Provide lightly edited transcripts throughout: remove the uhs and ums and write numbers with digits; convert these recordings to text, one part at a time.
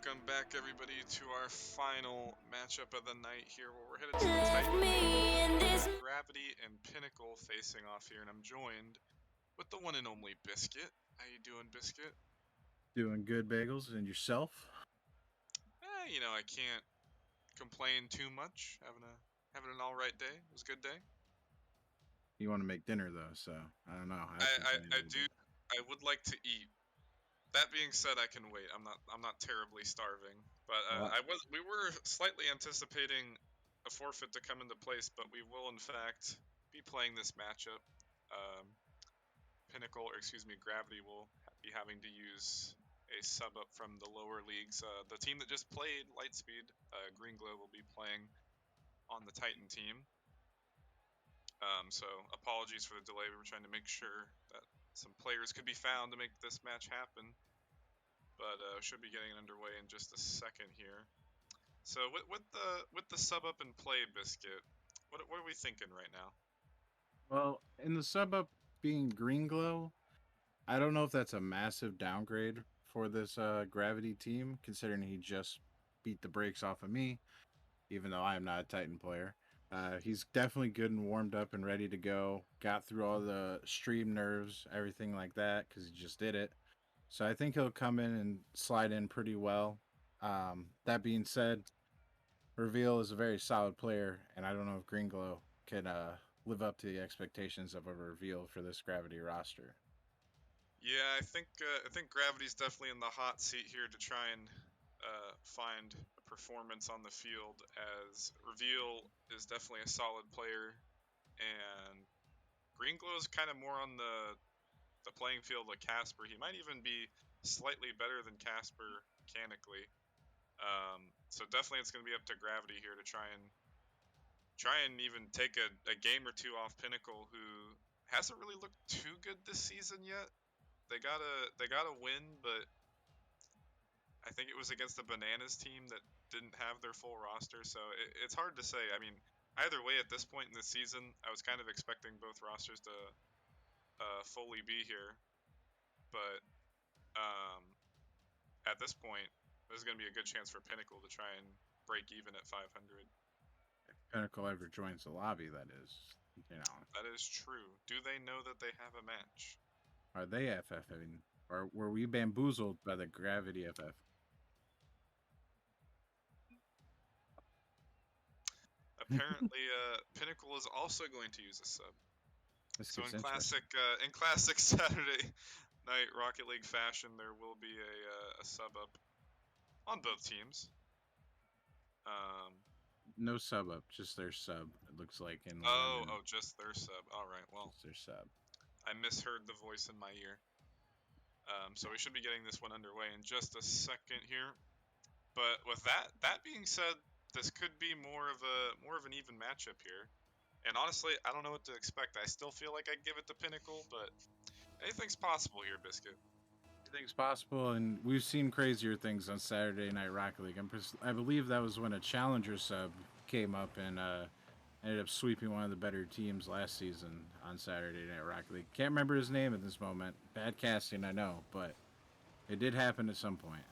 Welcome back, everybody, to our final matchup of the night here, where we're headed to the Titan. Gravity and Pinnacle facing off here, and I'm joined with the one and only Biscuit. How you doing, Biscuit? Doing good, Bagels, and yourself? I can't complain too much. Having an all right day. It was a good day. You want to make dinner though, so I don't know. I do. I would like to eat. That being said, I can wait. I'm not terribly starving, but we were slightly anticipating a forfeit to come into place, but we will in fact be playing this matchup. Gravity will be having to use a sub up from the lower leagues. The team that just played Lightspeed, Green Glow, will be playing on the Titan team. So apologies for the delay. We were trying to make sure that some players could be found to make this match happen, but should be getting it underway in just a second here. So with the sub up and play, Biscuit, what are we thinking right now? Well, in the sub up being Green Glow, I don't know if that's a massive downgrade for this Gravity team, considering he just beat the brakes off of me, even though I am not a Titan player. He's definitely good and warmed up and ready to go. Got through all the stream nerves, everything like that, because he just did it. So I think he'll come in and slide in pretty well. That being said, Reveal is a very solid player, and I don't know if Green Glow can live up to the expectations of a Reveal for this Gravity roster. Yeah, I think Gravity's definitely in the hot seat here to try and find a performance on the field, as Reveal is definitely a solid player, and Green Glow is kind of more on the playing field like Casper. He might even be slightly better than Casper mechanically. So definitely it's going to be up to Gravity here to try and even take a game or two off Pinnacle, who hasn't really looked too good this season yet. They got a win, but I think it was against the Bananas team that didn't have their full roster, so it's hard to say. I mean, either way, at this point in the season, I was kind of expecting both rosters to fully be here, but at this point, this is going to be a good chance for Pinnacle to try and break even at 500. If Pinnacle ever joins the lobby, that is, That is true. Do they know that they have a match? Are they FFing? Or were we bamboozled by the Gravity FF? Apparently, Pinnacle is also going to use a sub. So in classic Saturday night Rocket League fashion, there will be a sub up on both teams. No sub up, just their sub. It looks like in. Just their sub. All right, well, just their sub. I misheard the voice in my ear. So we should be getting this one underway in just a second here. But with that being said, this could be more of an even matchup here. And honestly, I don't know what to expect. I still feel like I'd give it to Pinnacle, but anything's possible here, Biscuit. Anything's possible, and we've seen crazier things on Saturday Night Rocket League. I believe that was when a challenger sub came up and ended up sweeping one of the better teams last season on Saturday Night Rocket League. Can't remember his name at this moment. Bad casting, I know, but it did happen at some point.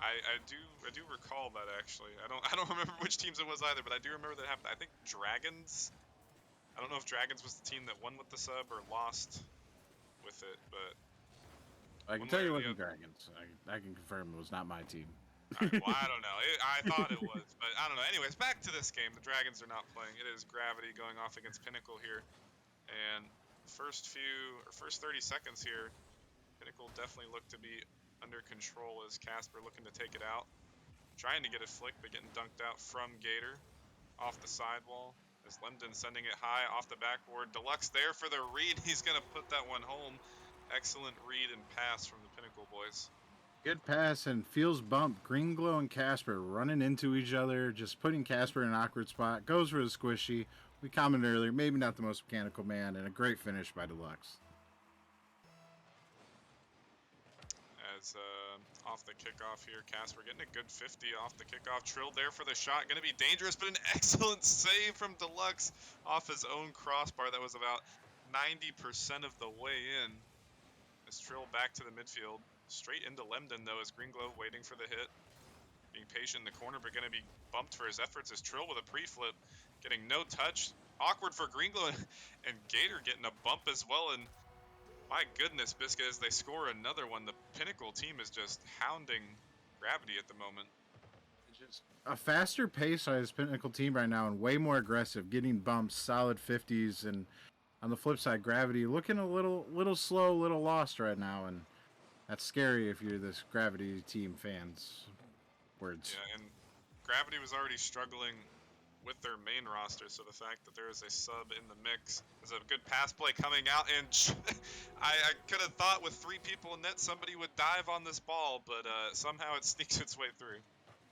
I do recall that, actually. I don't remember which teams it was either, but I do remember that happened. I think Dragons. I don't know if Dragons was the team that won with the sub or lost with it, but I can tell you it wasn't Dragons. I can confirm it was not my team. Right, well, I don't know. I thought it was, but I don't know. Anyways, back to this game. The Dragons are not playing. It is Gravity going off against Pinnacle here, and first 30 seconds here, Pinnacle definitely looked to be under control as Casper looking to take it out. Trying to get a flick, but getting dunked out from Gator off the sidewall. As Lemden sending it high off the backboard. Deluxe there for the read. He's going to put that one home. Excellent read and pass from the Pinnacle boys. Good pass and feels bump. Green Glow and Casper running into each other, just putting Casper in an awkward spot. Goes for the squishy. We commented earlier, maybe not the most mechanical man, and a great finish by Deluxe. As off the kickoff here, Casper getting a good 50 off the kickoff. Trill there for the shot. Going to be dangerous, but an excellent save from Deluxe off his own crossbar. That was about 90% of the way in. As Trill back to the midfield. Straight into Lemden, though, as Greenglow waiting for the hit. Being patient in the corner, but going to be bumped for his efforts as Trill with a pre-flip. Getting no touch. Awkward for Greenglow, and Gator getting a bump as well. And my goodness, Biscuit, as they score another one, the Pinnacle team is just hounding Gravity at the moment. Just a faster pace on his Pinnacle team right now and way more aggressive, getting bumps, solid 50s. And on the flip side, Gravity looking a little slow, little lost right now. And that's scary if you're this Gravity team fans. Words. Yeah, and Gravity was already struggling with their main roster, so the fact that there is a sub in the mix is a good pass play coming out, and I could have thought with 3 people in net somebody would dive on this ball, but somehow it sneaks its way through.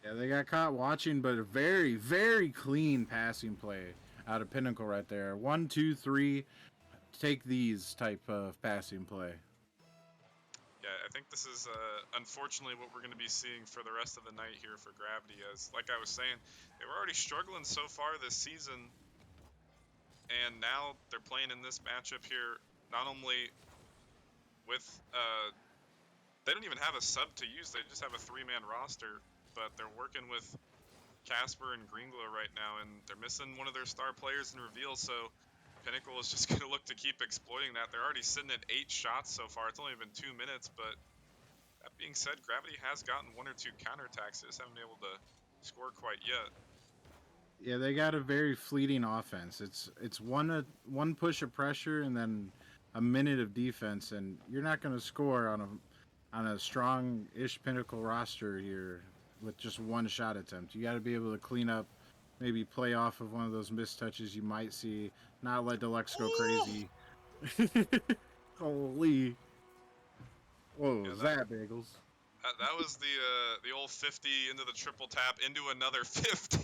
Yeah, they got caught watching, but a very, very clean passing play out of Pinnacle right there. 1, 2, 3, take these type of passing play. Yeah, I think this is unfortunately what we're going to be seeing for the rest of the night here for Gravity, as, like I was saying, they were already struggling so far this season, and now they're playing in this matchup here, not only with, they don't even have a sub to use, they just have a 3-man roster, but they're working with Casper and Greenglow right now, and they're missing one of their star players in reveal, so Pinnacle is just going to look to keep exploiting that. They're already sitting at 8 shots so far. It's only been 2 minutes, but that being said, Gravity has gotten 1 or 2 counterattacks. They just haven't been able to score quite yet. Yeah, they got a very fleeting offense. It's one push of pressure and then a minute of defense, and you're not going to score on a strong-ish Pinnacle roster here with just one shot attempt. You got to be able to clean up, maybe play off of one of those missed touches you might see, not let Deluxe go crazy. Holy. Whoa, Yeah, was that, Bagels? That was the old 50 into the triple tap into another 50.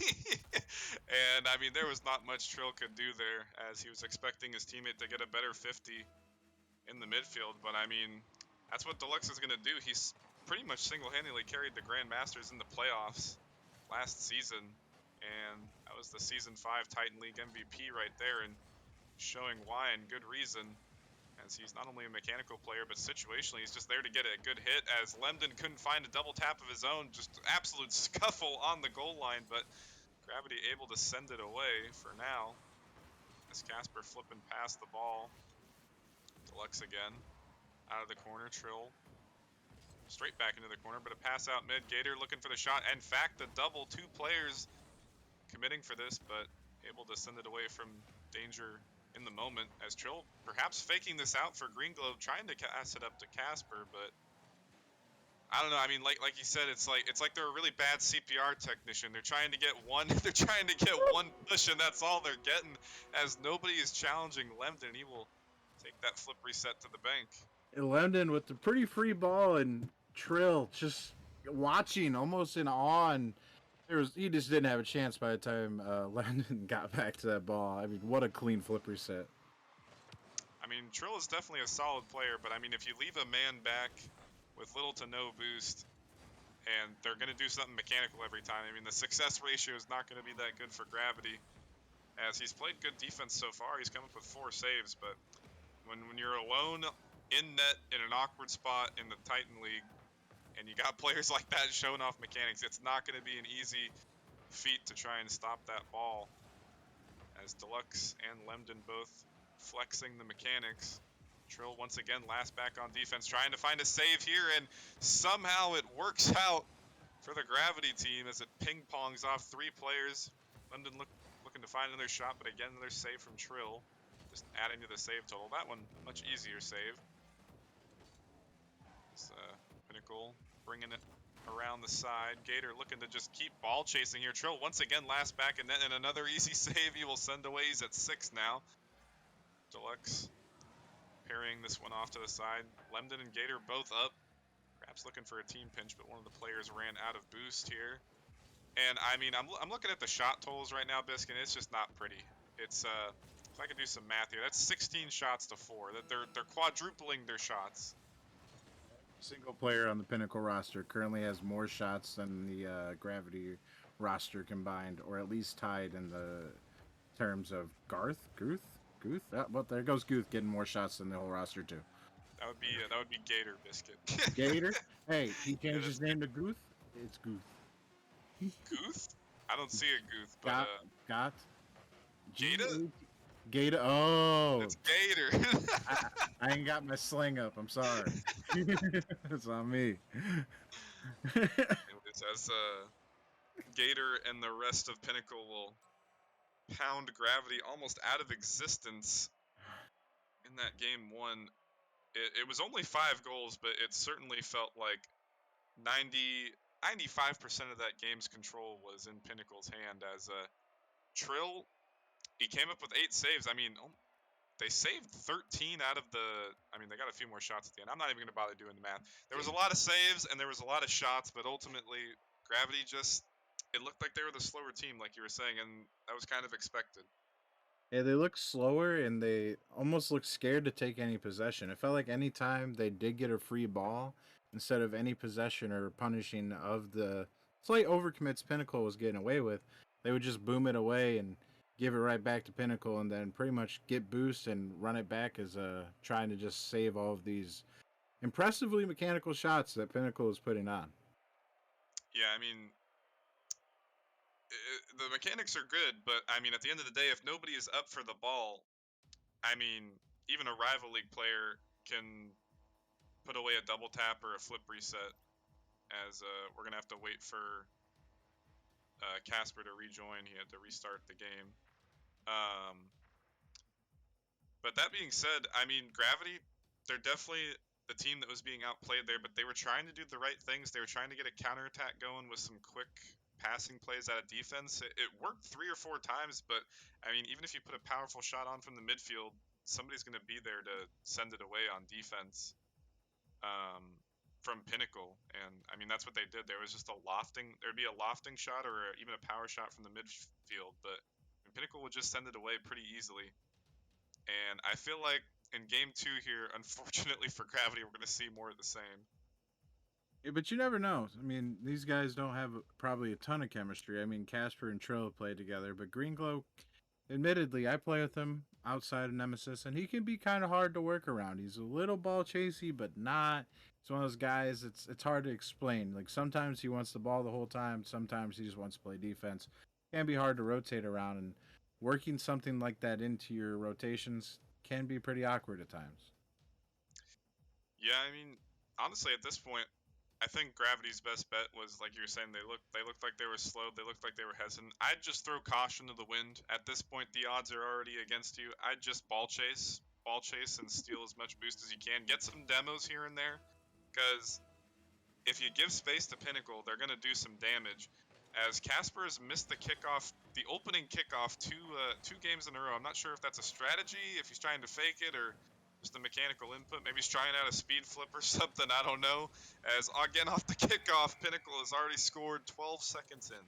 And, I mean, there was not much Trill could do there, as he was expecting his teammate to get a better 50 in the midfield. But, I mean, that's what Deluxe is going to do. He's pretty much single-handedly carried the Grandmasters in the playoffs last season. And that was the Season 5 Titan League MVP right there, and showing why, and good reason, as he's not only a mechanical player, but situationally he's just there to get a good hit, as Lemden couldn't find a double tap of his own. Just absolute scuffle on the goal line, but Gravity able to send it away for now, as Casper flipping past the ball. Deluxe again, out of the corner. Trill straight back into the corner, but a pass out mid. Gator looking for the shot. In fact, the double, 2 players committing for this, but able to send it away from danger in the moment, as Trill perhaps faking this out for Greenglow, trying to cast it up to Casper, but I don't know. I mean, like you said, it's like they're a really bad CPR technician. They're trying to get one push, and that's all they're getting, as nobody is challenging Lemden. He will take that flip reset to the bank. And Lemden with the pretty free ball, and Trill just watching almost in awe, and he just didn't have a chance by the time Lemden got back to that ball. I mean, what a clean flip reset. I mean, Trill is definitely a solid player, but I mean, if you leave a man back with little to no boost, and they're going to do something mechanical every time, I mean, the success ratio is not going to be that good for Gravity, as he's played good defense so far. He's come up with 4 saves, but when you're alone in net in an awkward spot in the Titan League, and you got players like that showing off mechanics, it's not going to be an easy feat to try and stop that ball, as Deluxe and Lemden both flexing the mechanics. Trill once again last back on defense, trying to find a save here, and somehow it works out for the Gravity team as it ping-pongs off 3 players. Lemden looking to find another shot, but again, another save from Trill, just adding to the save total. That one, much easier save. It's Pinnacle bringing it around the side. Gator looking to just keep ball chasing here. Trill once again last back, and then another easy save he will send away. He's at 6 now. Deluxe parrying this one off to the side. Lemden and Gator both up. Perhaps looking for a team pinch, but one of the players ran out of boost here. And I mean, I'm looking at the shot totals right now, Biscuit. It's just not pretty. It's if I could do some math here, that's 16 shots to 4. That they're quadrupling their shots. Single player on the Pinnacle roster currently has more shots than the Gravity roster combined, or at least tied in the terms of Guth. Well, there goes Guth getting more shots than the whole roster too. That would be Gator Biscuit. Gator. Hey, he Yeah, changed his that's name to Gooth. It's Gooth. Gooth. I don't see a Gooth, but Got Gator. G Gator. Oh, That's Gator. I, I ain't got my sling up. I'm sorry. It's on me. As Gator and the rest of Pinnacle will pound Gravity almost out of existence in that game one. It was only 5 goals, but it certainly felt like 95% of that game's control was in Pinnacle's hand. As Trill, he came up with 8 saves. I mean, they saved 13 out of the. I mean, they got a few more shots at the end. I'm not even going to bother doing the math. There was a lot of saves and there was a lot of shots, but ultimately, Gravity just. It looked like they were the slower team, like you were saying, and that was kind of expected. Yeah, they look slower and they almost look scared to take any possession. It felt like any time they did get a free ball, instead of any possession or punishing of the slight overcommits Pinnacle was getting away with, they would just boom it away and give it right back to Pinnacle and then pretty much get boost and run it back as trying to just save all of these impressively mechanical shots that Pinnacle is putting on. Yeah, I mean, the mechanics are good, but I mean, at the end of the day, if nobody is up for the ball, I mean, even a rival league player can put away a double tap or a flip reset. As we're gonna have to wait for Casper to rejoin. He had to restart the game. Um, but that being said, I mean, Gravity, they're definitely the team that was being outplayed there, but they were trying to do the right things. They were trying to get a counterattack going with some quick passing plays out of defense. It worked 3 or 4 times, but I mean, even if you put a powerful shot on from the midfield, somebody's going to be there to send it away on defense um, from Pinnacle. And I mean, that's what they did. There was just there'd be a lofting shot or even a power shot from the midfield, but Pinnacle would just send it away pretty easily. And I feel like in game 2 here, unfortunately for Gravity, we're going to see more of the same. Yeah, but you never know. I mean, these guys don't have probably a ton of chemistry. I mean, Casper and Trill played together, but Greenglow, admittedly, I play with him outside of Nemesis, and he can be kind of hard to work around. He's a little ball chasey, but not. He's one of those guys. It's hard to explain. Like sometimes he wants the ball the whole time. Sometimes he just wants to play defense. It can be hard to rotate around, and working something like that into your rotations can be pretty awkward at times. Yeah, I mean, honestly, at this point, I think Gravity's best bet was like you were saying. They looked like they were slow. They looked like they were hesitant. I'd just throw caution to the wind. At this point, the odds are already against you. I'd just ball chase, and steal as much boost as you can. Get some demos here and there, because if you give space to Pinnacle, they're gonna do some damage. As Casper has missed the opening kickoff, two games in a row. I'm not sure if that's a strategy, if he's trying to fake it, or just a mechanical input. Maybe he's trying out a speed flip or something. I don't know. As again off the kickoff, Pinnacle has already scored 12 seconds in.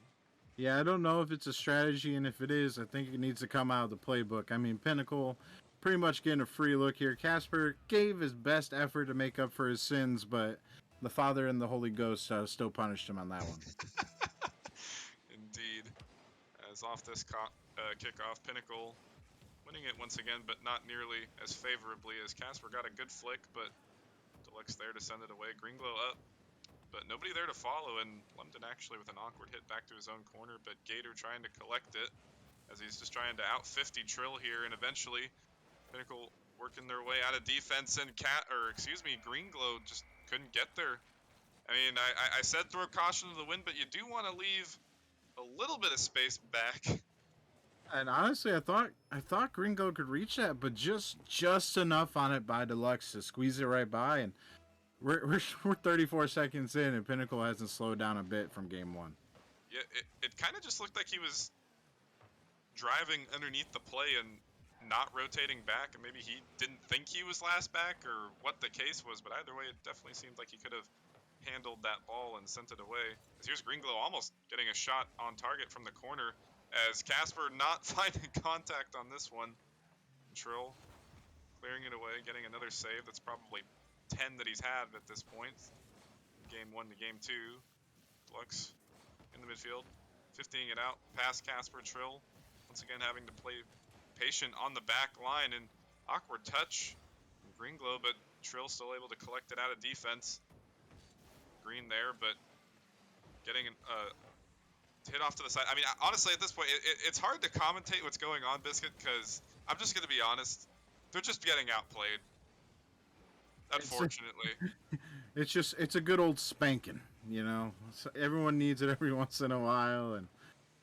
Yeah, I don't know if it's a strategy, and if it is, I think it needs to come out of the playbook. I mean, Pinnacle pretty much getting a free look here. Casper gave his best effort to make up for his sins, but the Father and the Holy Ghost still punished him on that one. Indeed. As off this kickoff, Pinnacle winning it once again, but not nearly as favorably as Casper got a good flick, but Deluxe there to send it away. Greenglow up, but nobody there to follow, and London actually with an awkward hit back to his own corner, but Gator trying to collect it as he's just trying to out 50 Trill here, and eventually Pinnacle working their way out of defense, and Greenglow just couldn't get there. I mean, I said throw caution to the wind, but you do want to leave a little bit of space back. And honestly, I thought Gringo could reach that, but just enough on it by Deluxe to squeeze it right by, and we're 34 seconds in, and Pinnacle hasn't slowed down a bit from game one. Yeah, it kind of just looked like he was driving underneath the play and not rotating back, and maybe he didn't think he was last back or what the case was, but either way, it definitely seemed like he could have handled that ball and sent it away. As here's Greenglow almost getting a shot on target from the corner, as Casper not finding contact on this one. Trill clearing it away, getting another save. That's probably 10 that he's had at this point. Game 1 to game 2. Deluxe in the midfield, 50ing it out past Casper. Trill once again having to play patient on the back line, and awkward touch from Greenglow, but Trill still able to collect it out of defense. Green there, but getting hit off to the side. I mean, honestly, at this point, it's hard to commentate what's going on, Biscuit, because I'm just going to be honest. They're just getting outplayed. Unfortunately. It's a good old spanking, you know. So everyone needs it every once in a while, and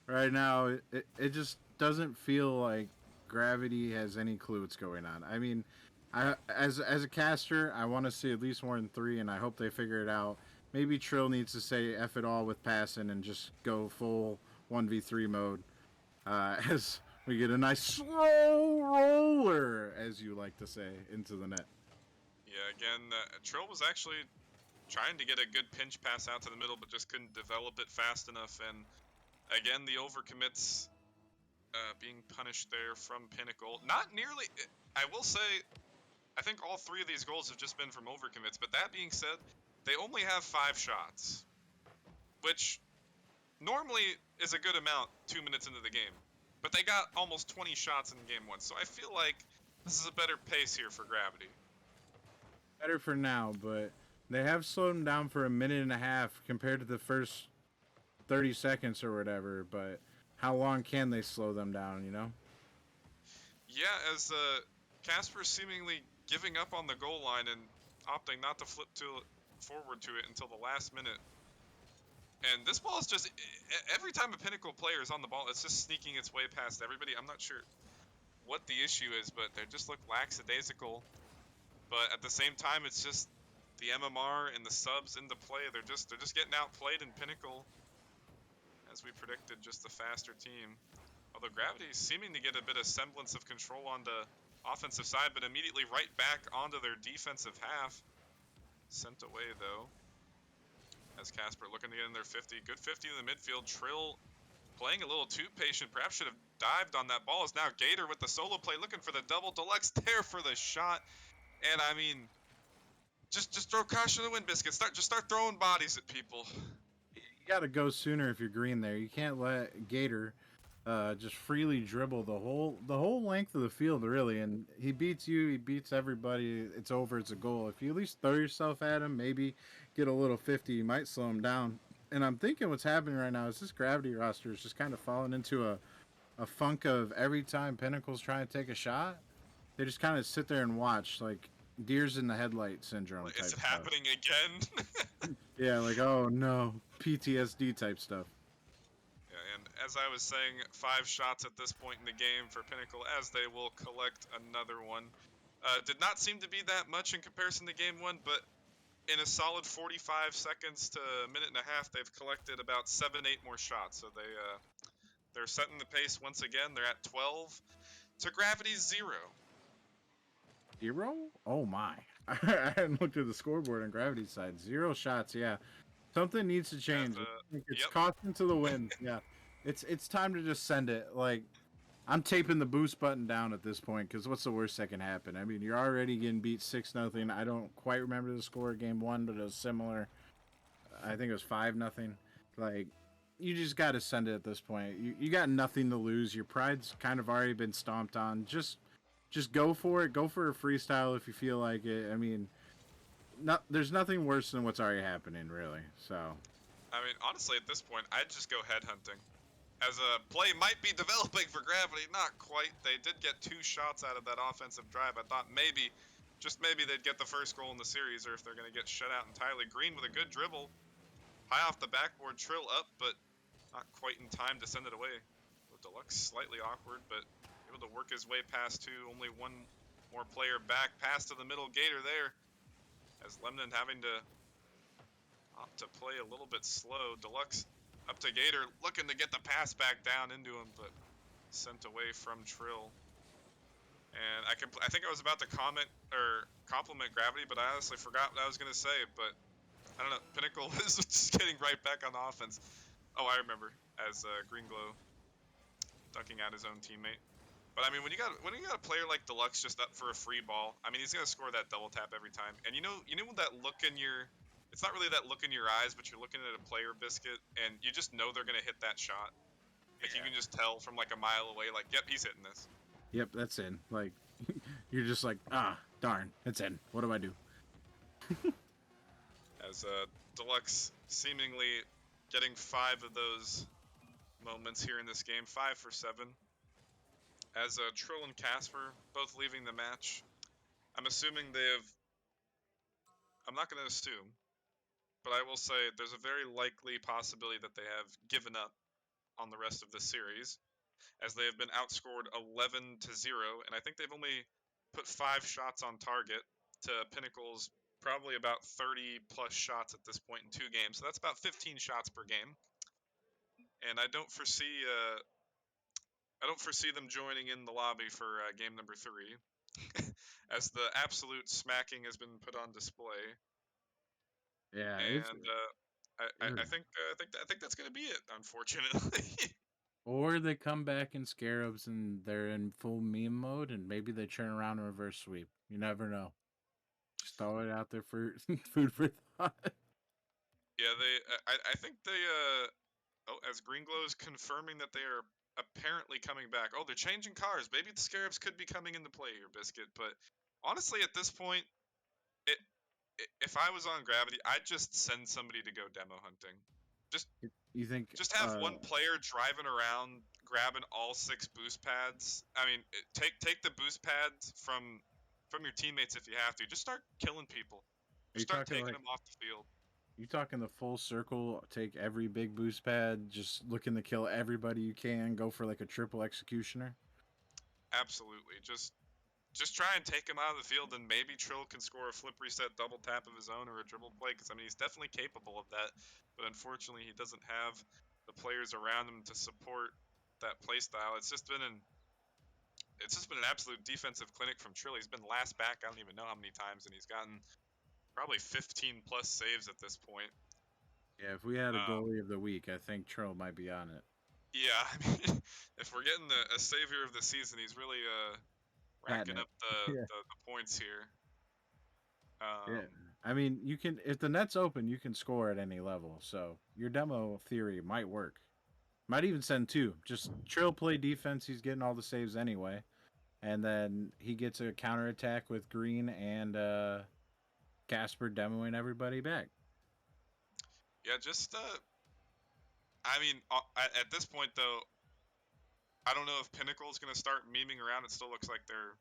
right now it just doesn't feel like Gravity has any clue what's going on. I mean, as a caster, I want to see at least more than 3, and I hope they figure it out. Maybe Trill needs to say F it all with passing and just go full 1v3 mode, as we get a nice slow roller, as you like to say, into the net. Yeah, again, Trill was actually trying to get a good pinch pass out to the middle, but just couldn't develop it fast enough. And again, the overcommits being punished there from Pinnacle. Not nearly, I will say, I think all 3 of these goals have just been from overcommits. But that being said, they only have 5 shots, which normally is a good amount 2 minutes into the game. But they got almost 20 shots in game 1, so I feel like this is a better pace here for Gravity. Better for now, but they have slowed them down for a minute and a half compared to the first 30 seconds or whatever. But how long can they slow them down, you know? Yeah, as Casper seemingly giving up on the goal line and opting not to flip forward to it until the last minute. And this ball is just, every time a Pinnacle player is on the ball, it's just sneaking its way past everybody. I'm not sure what the issue is, but they just look lackadaisical. But at the same time, it's just the MMR and the subs into play. They're just getting outplayed in Pinnacle. As we predicted, just the faster team. Although Gravity is seeming to get a bit of semblance of control on the offensive side, but immediately right back onto their defensive half. Sent away, though. As Casper looking to get in their 50. Good 50 in the midfield. Trill playing a little too patient. Perhaps should have dived on that ball. Is now Gator with the solo play looking for the double. Deluxe there for the shot. And I mean, just throw caution to the wind, Biscuit. Just start throwing bodies at people. You got to go sooner if you're green there. You can't let Gator just freely dribble the whole length of the field, really. And he beats you. He beats everybody. It's over. It's a goal. If you at least throw yourself at him, maybe get a little 50, you might slow him down. And I'm thinking what's happening right now is this Gravity roster is just kind of falling into a funk of every time Pinnacle's trying to take a shot, they just kind of sit there and watch, like deers in the headlight syndrome. Is it happening again? Yeah, like, oh no, PTSD type stuff. Yeah, and as I was saying, 5 shots at this point in the game for Pinnacle, as they will collect another one. Did not seem to be that much in comparison to game 1, but in a solid 45 seconds to a minute and a half, they've collected about 7-8 more shots. So they're setting the pace once again. They're at 12 to Gravity's 0. 0? Oh my. I hadn't looked at the scoreboard on Gravity's side. 0 shots, yeah. Something needs to change. It's caution to the wind. Yeah. It's time to just send it. Like, I'm taping the boost button down at this point, because what's the worst that can happen? I mean, you're already getting beat 6-0. I don't quite remember the score of game 1, but it was similar. I think it was 5-0. Like, you just got to send it at this point. You got nothing to lose. Your pride's kind of already been stomped on. Just go for it. Go for a freestyle if you feel like it. I mean, there's nothing worse than what's already happening, really. So, I mean, honestly, at this point, I'd just go headhunting. As a play might be developing for Gravity, not quite. They did get 2 shots out of that offensive drive. I thought maybe, just maybe, they'd get the first goal in the series, or if they're going to get shut out entirely. Green with a good dribble. High off the backboard, Trill up, but not quite in time to send it away. With Deluxe slightly awkward, but able to work his way past 2. Only one more player back. Pass to the middle. Gator there. As Lemnon having to opt to play a little bit slow. Deluxe up to Gator, looking to get the pass back down into him, but sent away from Trill. And I think I was about to compliment Gravity, but I honestly forgot what I was going to say. But I don't know, Pinnacle is just getting right back on offense. Oh, I remember, as Green Glow dunking out his own teammate. But I mean, when you got a player like Deluxe just up for a free ball, I mean, he's gonna score that double tap every time. And you know that look in your, it's not really that look in your eyes, but you're looking at a player, Biscuit, and you just know they're gonna hit that shot. Like, you can just tell from like a mile away, like, yep, he's hitting this. Yep, that's in. Like, you're just like, darn, it's in. What do I do? As Deluxe seemingly getting 5 of those moments here in this game, 5 for 7. As Trill and Casper both leaving the match, I'm assuming they have. I'm not going to assume, but I will say there's a very likely possibility that they have given up on the rest of the series, as they have been outscored 11-0, and I think they've only put 5 shots on target to Pinnacle's probably about 30 plus shots at this point in 2 games. So that's about 15 shots per game. And I don't foresee them joining in the lobby for game number 3, as the absolute smacking has been put on display. Yeah, And I think that's gonna be it, unfortunately. or they come back in Scarabs and they're in full meme mode, and maybe they turn around and reverse sweep. You never know. Just throw it out there for food for thought. Yeah, I think they as Greenglow is confirming that they are apparently coming back. Oh, they're changing cars. Maybe the Scarabs could be coming into play here, Biscuit. But honestly, at this point, if I was on Gravity, I'd just send somebody to go demo hunting. You think? Just have one player driving around, grabbing all 6 boost pads. I mean, take the boost pads from your teammates if you have to. Just start killing people. Just start taking them off the field. You talking the full circle? Take every big boost pad, just looking to kill everybody you can. Go for like a triple executioner. Absolutely. Just try and take him out of the field, and maybe Trill can score a flip reset double tap of his own or a dribble play, because I mean he's definitely capable of that, but unfortunately he doesn't have the players around him to support that play style. It's just been an absolute defensive clinic from Trill. He's been last back I don't even know how many times, and he's gotten probably 15 plus saves at this point. Yeah, if we had a goalie of the week, I think Trill might be on it. Yeah, I mean, if we're getting a savior of the season, he's really racking up the points here. Yeah, I mean, you can, if the net's open, you can score at any level. So your demo theory might work. Might even send 2. Just Trill play defense. He's getting all the saves anyway, and then he gets a counterattack with Green and Casper demoing everybody back. Yeah, just I mean, at this point though, I don't know if Pinnacle is going to start memeing around. It still looks like they're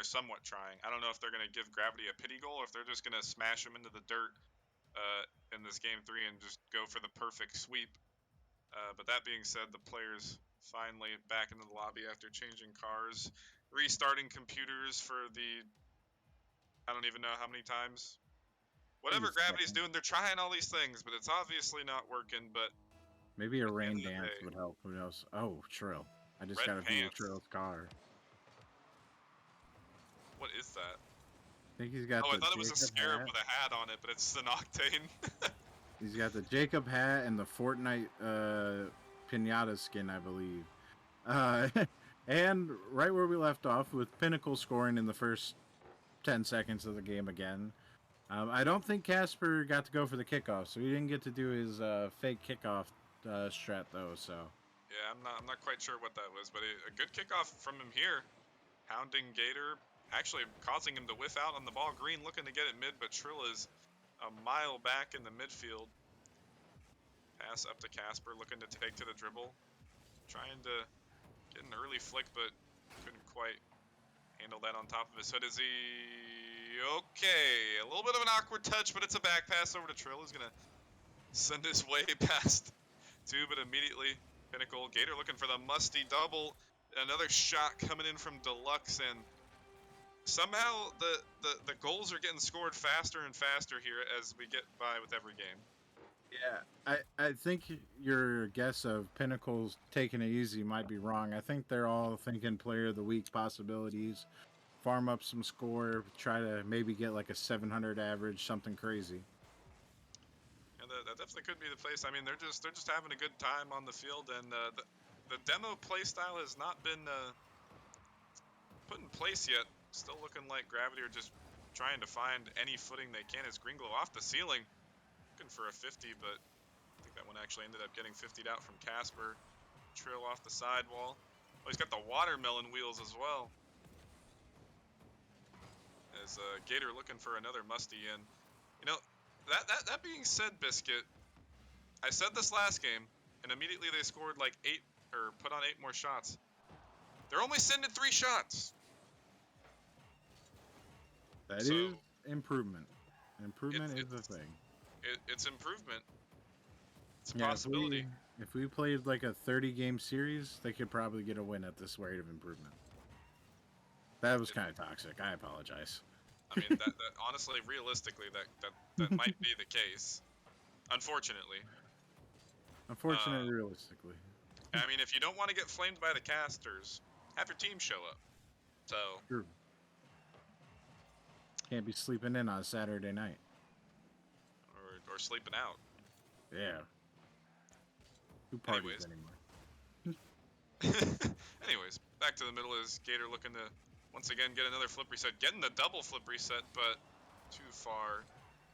somewhat trying. I don't know if they're going to give Gravity a pity goal, or if they're just going to smash them into the dirt in this game 3 and just go for the perfect sweep. But that being said, the players finally back into the lobby after changing cars, restarting computers for the I don't even know how many times. Whatever Gravity's doing, they're trying all these things, but it's obviously not working. But maybe a rain dance would help. Who knows? Oh, Trill. I just got to view Trill's car. What is that? I think he's got. Oh, I thought it was a Scarab with a hat on it, but it's an Octane. He's got the Jacob hat and the Fortnite pinata skin, I believe. And right where we left off, with Pinnacle scoring in the first 10 seconds of the game again. I don't think Casper got to go for the kickoff, so he didn't get to do his fake kickoff strat though. So yeah, I'm not quite sure what that was, but a good kickoff from him here, hounding Gator, actually causing him to whiff out on the ball. Green looking to get it mid, but Trill is a mile back in the midfield. Pass up to Casper, looking to take to the dribble, trying to get an early flick, but couldn't quite handle that on top of his hood. Is he okay? A little bit of an awkward touch, but it's a back pass over to Trill. He's gonna send his way past 2, but immediately Pinnacle. Gator looking for the musty double. Another shot coming in from Deluxe, and somehow the goals are getting scored faster and faster here as we get by with every game. Yeah, I think your guess of Pinnacle's taking it easy might be wrong. I think they're all thinking player of the week possibilities, farm up some score, try to maybe get like a 700 average, something crazy. And that definitely could be the place. I mean, they're just having a good time on the field, and the demo play style has not been put in place yet. Still looking like Gravity are just trying to find any footing they can. As Greenglow off the ceiling, looking for a 50, but I think that one actually ended up getting 50'd out from Casper. Trill off the sidewall. Oh, he's got the watermelon wheels as well. As Gator looking for another musty in. You know, that being said, Biscuit, I said this last game, and immediately they scored like 8 or put on 8 more shots. They're only sending 3 shots. That So is improvement. Improvement is the it's thing. it's improvement. It's a Yeah, possibility. if we played like a 30-game series, they could probably get a win at this rate of improvement. That was kind of toxic. I apologize. I mean, that honestly, realistically, that might be the case. Unfortunately. Unfortunately, Uh, realistically. I mean, if you don't want to get flamed by the casters, have your team show up. So. True. Can't be sleeping in on a Saturday night. Or sleeping out. Yeah. Who parties Anyways. anymore? Anyways, back to the middle is Gator looking to once again get another flip reset. Getting the double flip reset, but too far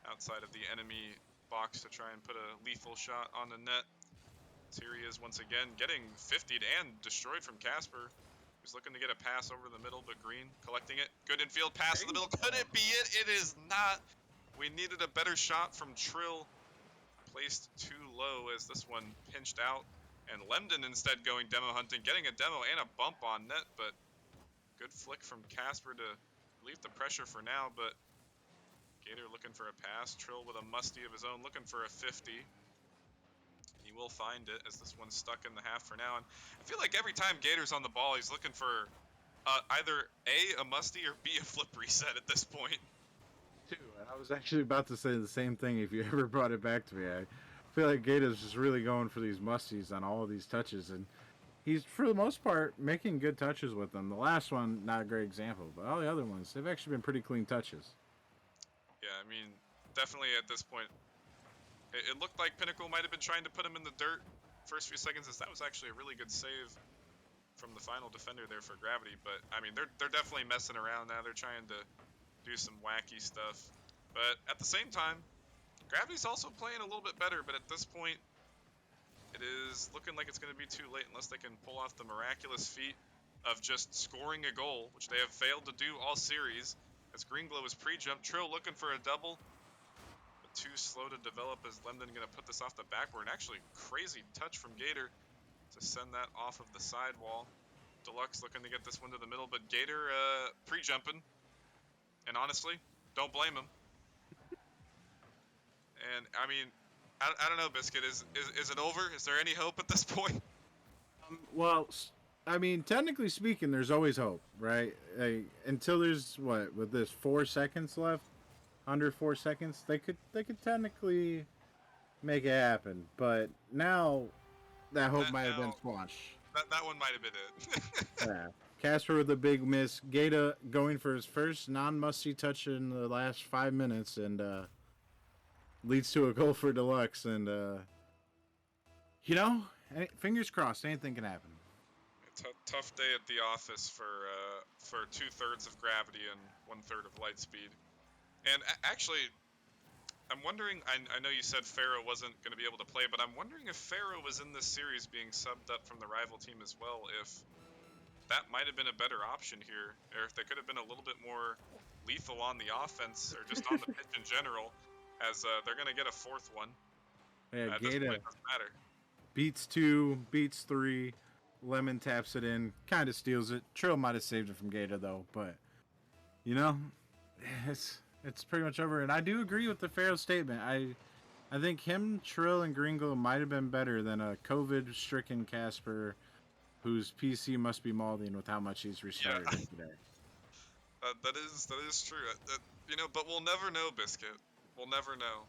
outside of the enemy box to try and put a lethal shot on the net. So here he is once again getting 50'd and destroyed from Casper. He's looking to get a pass over the middle, but Green collecting it. Good infield pass in the middle. Could it be it? It is not. We needed a better shot from Trill. Placed too low as this one pinched out. And Lemden instead going demo hunting, getting a demo and a bump on net, but good flick from Casper to relieve the pressure for now, but Gator looking for a pass. Trill with a musty of his own, looking for a 50. He will find it as this one's stuck in the half for now. And I feel like every time Gator's on the ball, he's looking for either A, a musty, or B, a flip reset at this point. Too, and I was actually about to say the same thing if you ever brought it back to me. I feel like Gator's just really going for these musties on all of these touches, and he's, for the most part, making good touches with them. The last one, not a great example, but all the other ones, they've actually been pretty clean touches. Yeah, I mean, definitely at this point, it looked like Pinnacle might have been trying to put him in the dirt first few seconds, as that was actually a really good save from the final defender there for Gravity. But I mean, they're definitely messing around now. They're trying to do some wacky stuff. But at the same time, Gravity's also playing a little bit better. But at this point, it is looking like it's going to be too late unless they can pull off the miraculous feat of just scoring a goal, which they have failed to do all series. As Greenglow is pre-jump, Trill looking for a double. Too slow to develop as Lemden going to put this off the backboard. And actually, crazy touch from Gator to send that off of the sidewall. Deluxe looking to get this one to the middle, but Gator pre-jumping. And honestly, don't blame him. And I mean, I don't know, Biscuit. Is it over? Is there any hope at this point? Well, I mean, technically speaking, there's always hope, right? Until there's what with this 4 seconds left, under 4 seconds, they could technically make it happen. But now that hope might have been squashed. That one might have been it. Yeah. Casper with a big miss. Gata going for his first non-musty touch in the last 5 minutes, and leads to a goal for Deluxe. And fingers crossed, anything can happen. Tough day at the office for 2/3 of Gravity and 1/3 of Lightspeed. And actually, I'm wondering, I know you said Pharaoh wasn't going to be able to play, but I'm wondering if Pharaoh was in this series being subbed up from the rival team as well, if that might have been a better option here, or if they could have been a little bit more lethal on the offense, or just on the pitch in general, as they're going to get a 4th one. Yeah, At this point, it doesn't matter. Beats 2, beats 3, Lemon taps it in, kind of steals it. Trill might have saved it from Gata, though, but, it's pretty much over. And I do agree with the Pharaoh statement. I think him, Trill, and Gringo might have been better than a COVID-stricken Casper whose PC must be molding with how much he's restarted today. That is true. But we'll never know, Biscuit. We'll never know.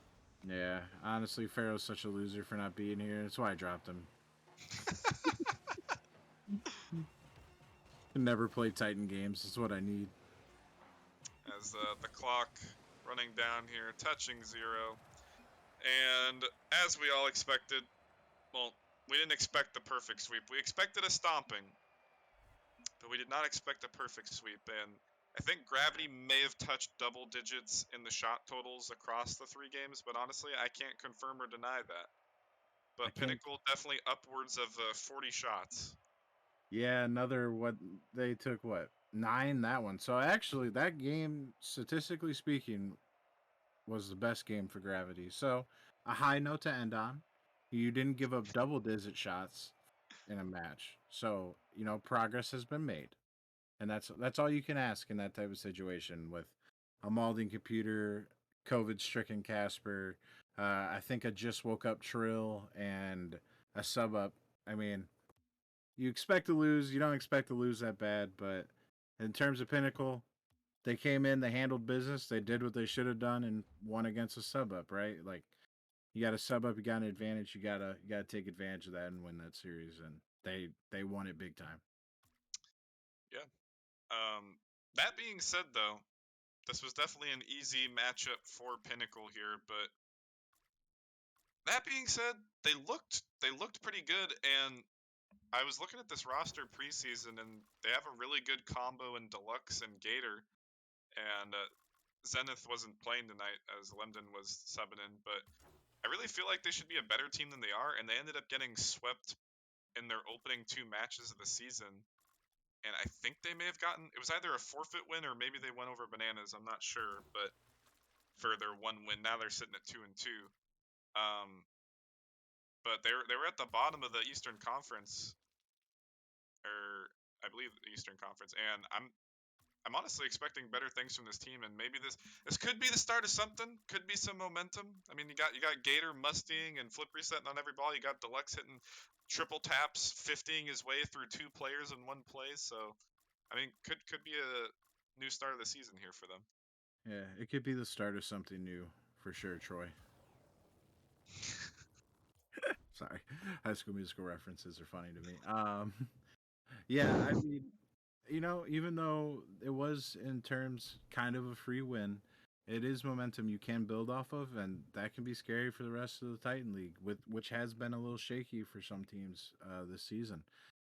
Yeah, honestly, Pharaoh's such a loser for not being here. That's why I dropped him. Never play Titan games. That's what I need. As the clock running down here, touching 0. And as we all expected, well, we didn't expect the perfect sweep. We expected a stomping, but we did not expect a perfect sweep. And I think Gravity may have touched double digits in the shot totals across the 3 games, but honestly, I can't confirm or deny that. But Pinnacle definitely upwards of 40 shots. Yeah, they took what? 9 that one. So actually, that game, statistically speaking, was the best game for Gravity. So a high note to end on. You didn't give up double-digit shots in a match. So progress has been made, and that's all you can ask in that type of situation with a malding computer, COVID-stricken Casper. I think a just woke up Trill and a sub up. I mean, you expect to lose. You don't expect to lose that bad, but in terms of Pinnacle, they came in, they handled business, they did what they should have done, and won against a sub up. Right? Like you got a sub up, you got an advantage. You gotta take advantage of that and win that series, and they won it big time. Yeah. That being said, though, this was definitely an easy matchup for Pinnacle here. But that being said, they looked pretty good, and I was looking at this roster preseason, and they have a really good combo in Deluxe and Gator. And Zenith wasn't playing tonight as Lemden was subbing in, but I really feel like they should be a better team than they are, and they ended up getting swept in their opening 2 matches of the season. And I think they may have gotten, it was either a forfeit win or maybe they went over Bananas. I'm not sure, but for their one win, now they're sitting at 2-2. But they were at the bottom of the Eastern Conference, or I believe the Eastern Conference, and I'm honestly expecting better things from this team, and maybe this could be the start of something. Could be some momentum. I mean, you got Gator musting and flip resetting on every ball. You got Deluxe hitting triple taps, 50ing his way through 2 players in one play. So, I mean, could be a new start of the season here for them. Yeah, it could be the start of something new for sure, Troy. Sorry, High School Musical references are funny to me. Yeah, I mean, even though it was in terms kind of a free win, it is momentum you can build off of, and that can be scary for the rest of the Titan League, with which has been a little shaky for some teams this season.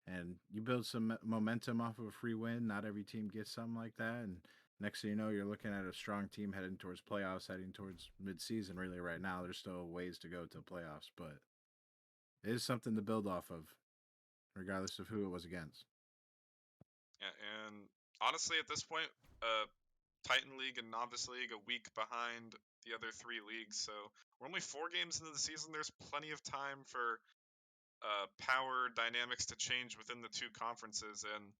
And you build some momentum off of a free win. Not every team gets something like that, and next thing you know, you're looking at a strong team heading towards playoffs, heading towards mid-season. Really, right now, there's still ways to go to playoffs, but it is something to build off of, regardless of who it was against. Yeah, and honestly, at this point, Titan League and Novice League a week behind the other 3 leagues. So we're only 4 games into the season. There's plenty of time for power dynamics to change within the 2 conferences. And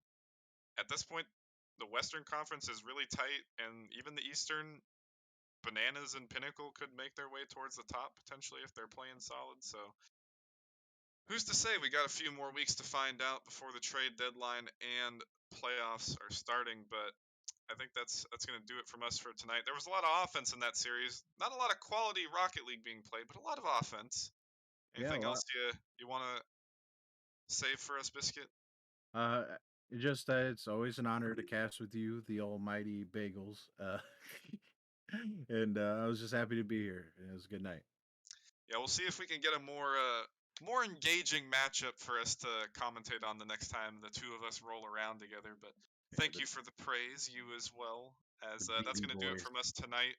at this point, the Western Conference is really tight, and even the Eastern, Bananas and Pinnacle could make their way towards the top potentially if they're playing solid. So who's to say? We got a few more weeks to find out before the trade deadline and playoffs are starting. But I think that's going to do it from us for tonight. There was a lot of offense in that series. Not a lot of quality Rocket League being played, but a lot of offense. Anything else you want to save for us, Biscuit? Uh, just that it's always an honor to cast with you, the almighty Bagels. And I was just happy to be here. It was a good night. Yeah, we'll see if we can get a more engaging matchup for us to commentate on the next time the two of us roll around together. But thank you for the praise, you as well. As that's going to do it from us tonight.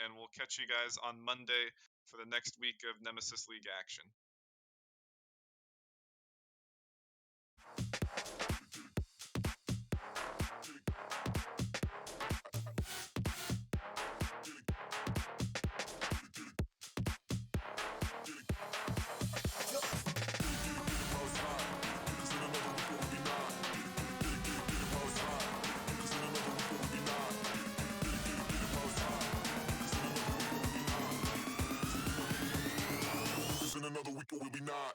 And we'll catch you guys on Monday for the next week of Nemesis League action. Another week or will be not.